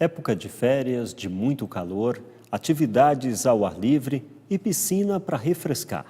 Época de férias, de muito calor, atividades ao ar livre e piscina para refrescar.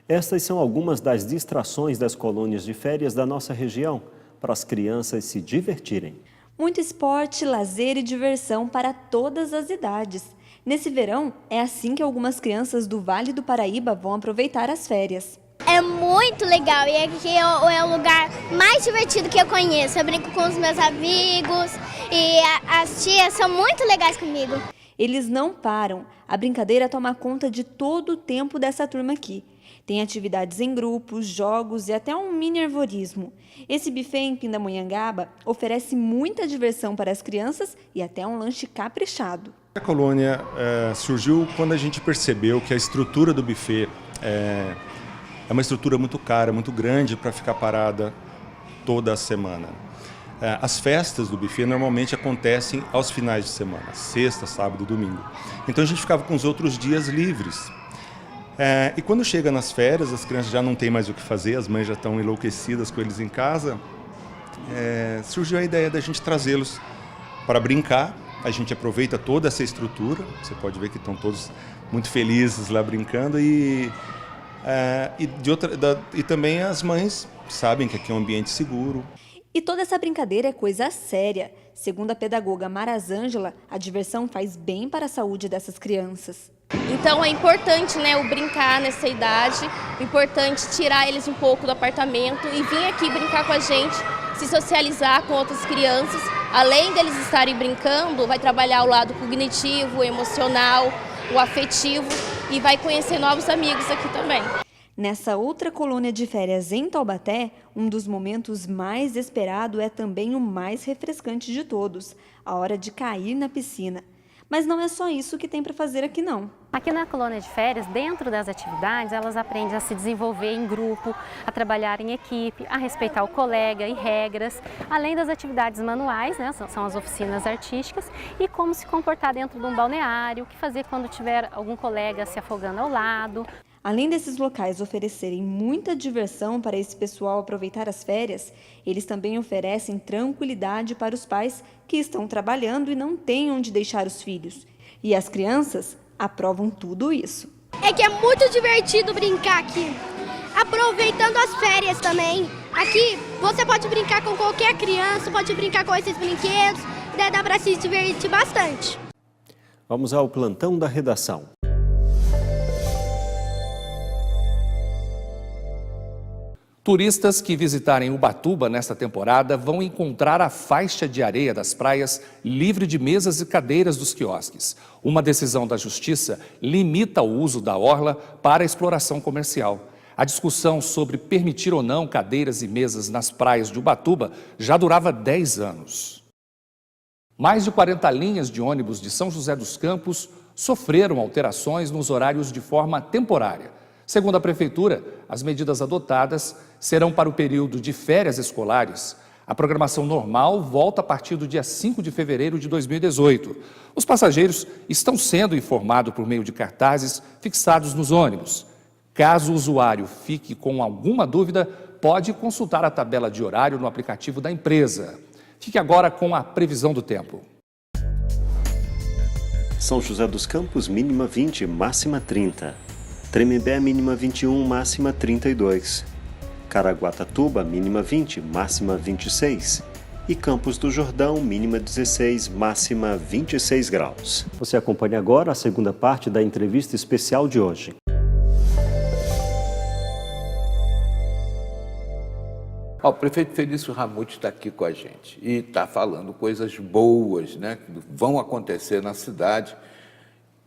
Estas são algumas das distrações das colônias de férias da nossa região, para as crianças se divertirem. Muito esporte, lazer e diversão para todas as idades. Nesse verão, é assim que algumas crianças do Vale do Paraíba vão aproveitar as férias. É muito legal e aqui é o lugar mais divertido que eu conheço. Eu brinco com os meus amigos e as tias são muito legais comigo. Eles não param. A brincadeira toma conta de todo o tempo dessa turma aqui. Tem atividades em grupos, jogos e até um mini arvorismo. Esse buffet em Pindamonhangaba oferece muita diversão para as crianças e até um lanche caprichado. A colônia surgiu quando a gente percebeu que a estrutura do buffet é uma estrutura muito cara, muito grande para ficar parada toda a semana. As festas do buffet normalmente acontecem aos finais de semana, sexta, sábado e domingo. Então a gente ficava com os outros dias livres. E quando chega nas férias, as crianças já não têm mais o que fazer, as mães já estão enlouquecidas com eles em casa, surgiu a ideia da gente trazê-los para brincar. A gente aproveita toda essa estrutura, você pode ver que estão todos muito felizes lá brincando e também as mães sabem que aqui é um ambiente seguro. E toda essa brincadeira é coisa séria. Segundo a pedagoga Marazângela, a diversão faz bem para a saúde dessas crianças. Então é importante, o brincar nessa idade, importante tirar eles um pouco do apartamento e vir aqui brincar com a gente, se socializar com outras crianças. Além deles estarem brincando, vai trabalhar o lado cognitivo, o emocional, o afetivo e vai conhecer novos amigos aqui também. Nessa outra colônia de férias em Taubaté, um dos momentos mais esperados é também o mais refrescante de todos, a hora de cair na piscina. Mas não é só isso que tem para fazer aqui não. Aqui na colônia de férias, dentro das atividades, elas aprendem a se desenvolver em grupo, a trabalhar em equipe, a respeitar o colega e regras, além das atividades manuais, são as oficinas artísticas, e como se comportar dentro de um balneário, o que fazer quando tiver algum colega se afogando ao lado. Além desses locais oferecerem muita diversão para esse pessoal aproveitar as férias, eles também oferecem tranquilidade para os pais que estão trabalhando e não têm onde deixar os filhos. E as crianças aprovam tudo isso. É que é muito divertido brincar aqui, aproveitando as férias também. Aqui você pode brincar com qualquer criança, pode brincar com esses brinquedos, dá para se divertir bastante. Vamos ao plantão da redação. Turistas que visitarem Ubatuba nesta temporada vão encontrar a faixa de areia das praias livre de mesas e cadeiras dos quiosques. Uma decisão da Justiça limita o uso da orla para a exploração comercial. A discussão sobre permitir ou não cadeiras e mesas nas praias de Ubatuba já durava 10 anos. Mais de 40 linhas de ônibus de São José dos Campos sofreram alterações nos horários de forma temporária. Segundo a Prefeitura, as medidas adotadas serão para o período de férias escolares. A programação normal volta a partir do dia 5 de fevereiro de 2018. Os passageiros estão sendo informados por meio de cartazes fixados nos ônibus. Caso o usuário fique com alguma dúvida, pode consultar a tabela de horário no aplicativo da empresa. Fique agora com a previsão do tempo. São José dos Campos, mínima 20, máxima 30. Tremembé, mínima 21, máxima 32. Caraguatatuba, mínima 20, máxima 26. E Campos do Jordão, mínima 16, máxima 26 graus. Você acompanha agora a segunda parte da entrevista especial de hoje. O prefeito Felício Ramute está aqui com a gente e está falando coisas boas, que vão acontecer na cidade.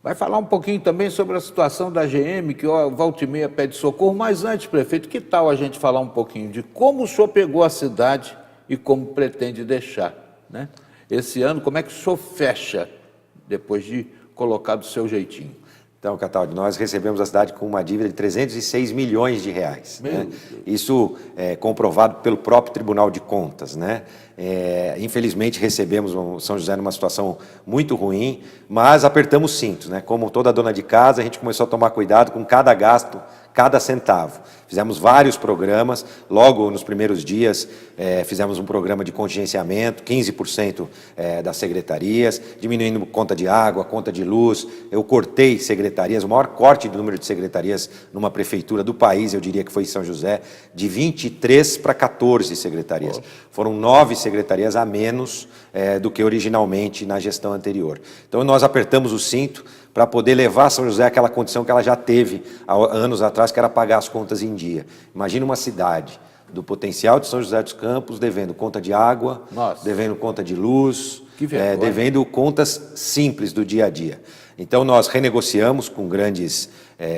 Vai falar um pouquinho também sobre a situação da GM, que volta e meia pede socorro. Mas antes, prefeito, que tal a gente falar um pouquinho de como o senhor pegou a cidade e como pretende deixar, Esse ano, como é que o senhor fecha, depois de colocar do seu jeitinho? Então, Cataldi, nós recebemos a cidade com uma dívida de 306 milhões de reais. Isso é comprovado pelo próprio Tribunal de Contas. Infelizmente, recebemos o São José numa situação muito ruim, mas apertamos cintos. Como toda dona de casa, a gente começou a tomar cuidado com cada gasto, cada centavo. Fizemos vários programas, logo nos primeiros dias fizemos um programa de contingenciamento, 15% das secretarias, diminuindo conta de água, conta de luz. Eu cortei secretarias, o maior corte do número de secretarias numa prefeitura do país, eu diria que foi em São José, de 23 para 14 secretarias. Foram 9 secretarias a menos do que originalmente na gestão anterior. Então nós apertamos o cinto para poder levar São José àquela condição que ela já teve há anos atrás, que era pagar as contas em dia. Imagina uma cidade do potencial de São José dos Campos devendo conta de água, devendo conta de luz, devendo contas simples do dia a dia. Então nós renegociamos com grandes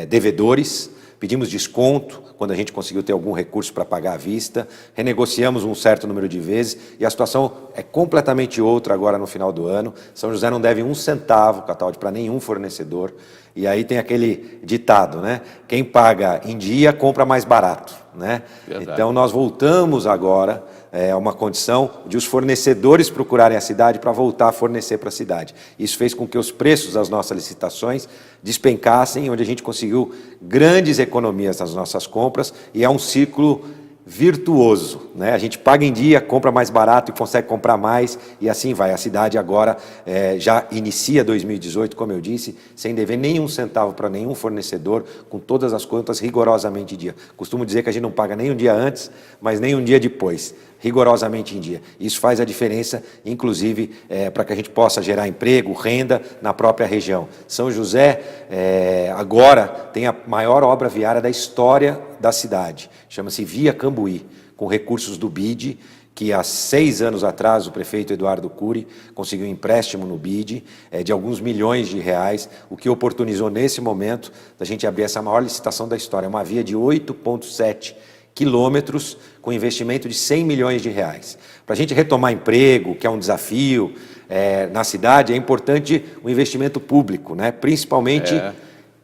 devedores, pedimos desconto quando a gente conseguiu ter algum recurso para pagar à vista, renegociamos um certo número de vezes e a situação é completamente outra agora no final do ano. São José não deve um centavo, Cataldi, para nenhum fornecedor. E aí tem aquele ditado, né? Quem paga em dia compra mais barato, né? Então nós voltamos agora a uma condição de os fornecedores procurarem a cidade para voltar a fornecer para a cidade. Isso fez com que os preços das nossas licitações despencassem, onde a gente conseguiu grandes economias nas nossas compras e é um ciclo virtuoso, né? A gente paga em dia, compra mais barato e consegue comprar mais e assim vai. A cidade agora já inicia 2018, como eu disse, sem dever nenhum centavo para nenhum fornecedor, com todas as contas rigorosamente em dia. Costumo dizer que a gente não paga nem um dia antes, mas nem um dia depois, rigorosamente em dia. Isso faz a diferença, inclusive, para que a gente possa gerar emprego, renda na própria região. São José agora tem a maior obra viária da história da cidade, chama-se Via Cambuí, com recursos do BID, que há 6 anos atrás o prefeito Eduardo Cury conseguiu um empréstimo no BID de alguns milhões de reais, o que oportunizou nesse momento da gente abrir essa maior licitação da história, uma via de 8,7 quilômetros com investimento de 100 milhões de reais. Para a gente retomar emprego, que é um desafio na cidade, é importante o investimento público, né? Principalmente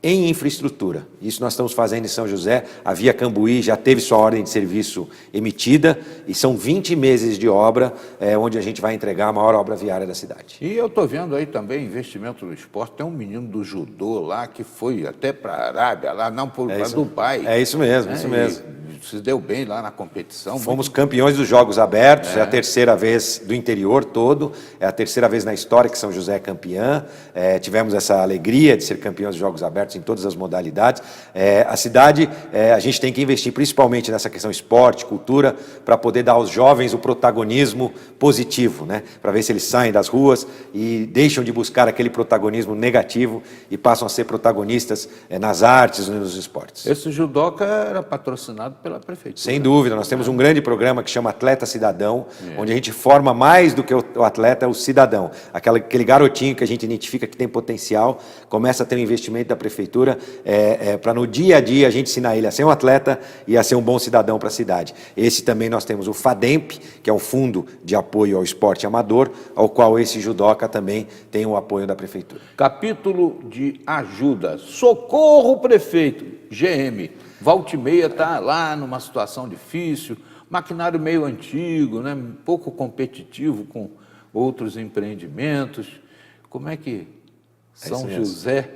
em infraestrutura. Isso nós estamos fazendo em São José. A Via Cambuí já teve sua ordem de serviço emitida e são 20 meses de obra onde a gente vai entregar a maior obra viária da cidade. E eu estou vendo aí também investimento no esporte. Tem um menino do judô lá que foi até para a Arábia, lá não para Dubai. É isso mesmo, isso mesmo. Se deu bem lá na competição. Fomos campeões dos Jogos Abertos, é a terceira vez do interior todo, é a terceira vez na história que São José é campeã. Tivemos essa alegria de ser campeões dos Jogos Abertos em todas as modalidades. A cidade, a gente tem que investir principalmente nessa questão esporte, cultura, para poder dar aos jovens o protagonismo positivo, né? Para ver se eles saem das ruas e deixam de buscar aquele protagonismo negativo e passam a ser protagonistas nas artes e nos esportes. Esse judoca era patrocinado pela prefeitura. Sem dúvida, nós temos um grande programa que chama Atleta Cidadão, onde a gente forma mais do que o atleta, o cidadão. Aquele garotinho que a gente identifica que tem potencial, começa a ter um investimento da prefeitura para no dia a dia a gente ensinar ele a ser um atleta e a ser um bom cidadão para a cidade. Esse também nós temos o FADEMP, que é o Fundo de Apoio ao Esporte Amador, ao qual esse judoca também tem o apoio da prefeitura. Capítulo de ajuda. Socorro, prefeito. GM. Volta e meia está lá numa situação difícil, maquinário meio antigo, né, pouco competitivo com outros empreendimentos. Como é que São José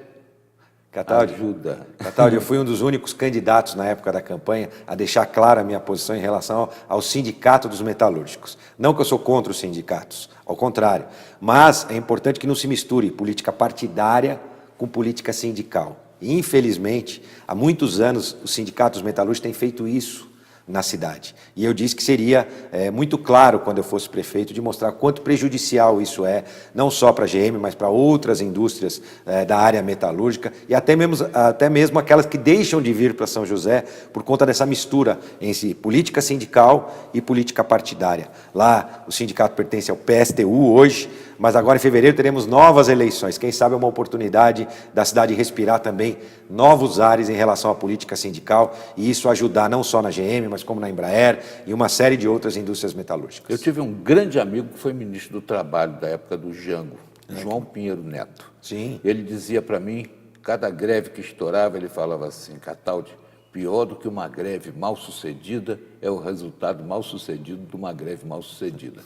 ajuda? Cataldi, eu fui um dos únicos candidatos na época da campanha a deixar clara a minha posição em relação ao sindicato dos metalúrgicos. Não que eu sou contra os sindicatos, ao contrário, mas é importante que não se misture política partidária com política sindical. Infelizmente, há muitos anos os sindicatos metalúrgicos têm feito isso na cidade. E eu disse que seria muito claro, quando eu fosse prefeito, de mostrar quanto prejudicial isso é, não só para a GM, mas para outras indústrias da área metalúrgica, e até mesmo aquelas que deixam de vir para São José por conta dessa mistura entre política sindical e política partidária. Lá, o sindicato pertence ao PSTU hoje, mas agora em fevereiro teremos novas eleições. Quem sabe é uma oportunidade da cidade respirar também novos ares em relação à política sindical e isso ajudar não só na GM, mas como na Embraer e uma série de outras indústrias metalúrgicas. Eu tive um grande amigo que foi ministro do Trabalho da época do Jango, João Pinheiro Neto. Sim. Ele dizia para mim, cada greve que estourava, ele falava assim, Cataldi, pior do que uma greve mal sucedida é o resultado mal sucedido de uma greve mal sucedida.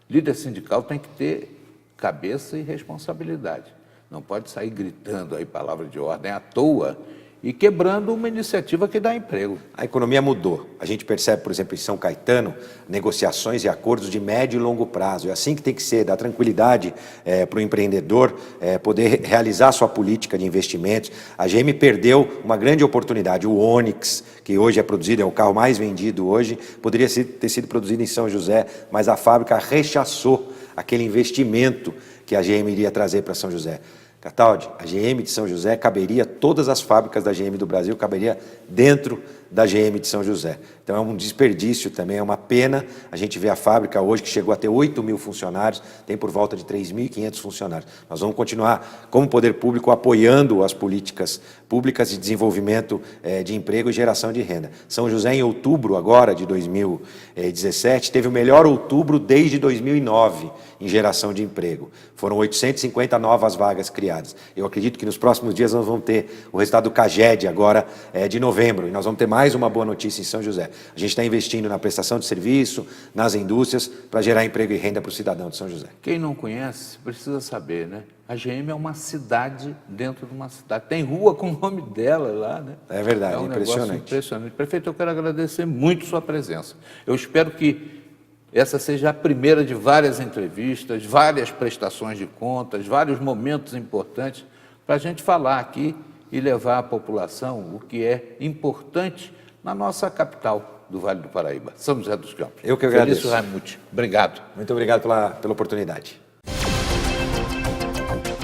Líder sindical tem que ter cabeça e responsabilidade. Não pode sair gritando aí palavra de ordem à toa e quebrando uma iniciativa que dá emprego. A economia mudou. A gente percebe, por exemplo, em São Caetano, negociações e acordos de médio e longo prazo. É assim que tem que ser, dar tranquilidade para o empreendedor poder realizar sua política de investimentos. A GM perdeu uma grande oportunidade. O Onix, que hoje é produzido, é o carro mais vendido hoje, poderia ter sido produzido em São José, mas a fábrica rechaçou aquele investimento que a GM iria trazer para São José. Cataldi, a GM de São José caberia, todas as fábricas da GM do Brasil caberia dentro da GM de São José. Então é um desperdício também, é uma pena. A gente vê a fábrica hoje que chegou a ter 8.000 funcionários, tem por volta de 3.500 funcionários. Nós vamos continuar, como poder público, apoiando as políticas públicas de desenvolvimento de emprego e geração de renda. São José, em outubro agora de 2017, teve o melhor outubro desde 2009 em geração de emprego. Foram 850 novas vagas criadas. Eu acredito que nos próximos dias nós vamos ter o resultado do CAGED agora de novembro, e nós vamos ter mais uma boa notícia em São José. A gente está investindo na prestação de serviço, nas indústrias, para gerar emprego e renda para o cidadão de São José. Quem não conhece precisa saber, né? A GM é uma cidade dentro de uma cidade. Tem rua com o nome dela lá, né? É verdade, impressionante. Impressionante. Prefeito, eu quero agradecer muito sua presença. Eu espero que essa seja a primeira de várias entrevistas, várias prestações de contas, vários momentos importantes para a gente falar aqui e levar à população o que é importante na nossa capital do Vale do Paraíba, São José dos Campos. Eu que agradeço. Felício Raimucci, obrigado. Muito obrigado pela oportunidade.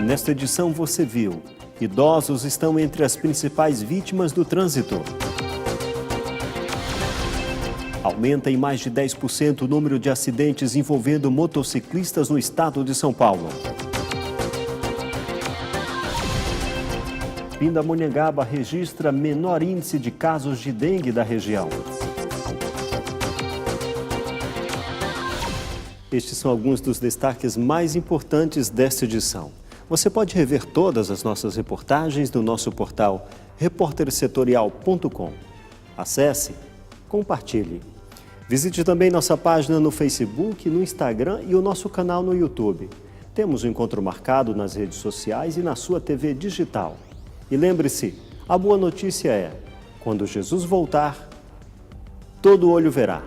Nesta edição você viu: idosos estão entre as principais vítimas do trânsito. Aumenta em mais de 10% o número de acidentes envolvendo motociclistas no estado de São Paulo. Pindamonhangaba registra menor índice de casos de dengue da região. Estes são alguns dos destaques mais importantes desta edição. Você pode rever todas as nossas reportagens no nosso portal repórtersetorial.com. Acesse, compartilhe. Visite também nossa página no Facebook, no Instagram e o nosso canal no YouTube. Temos um encontro marcado nas redes sociais e na sua TV digital. E lembre-se, a boa notícia é: quando Jesus voltar, todo olho verá.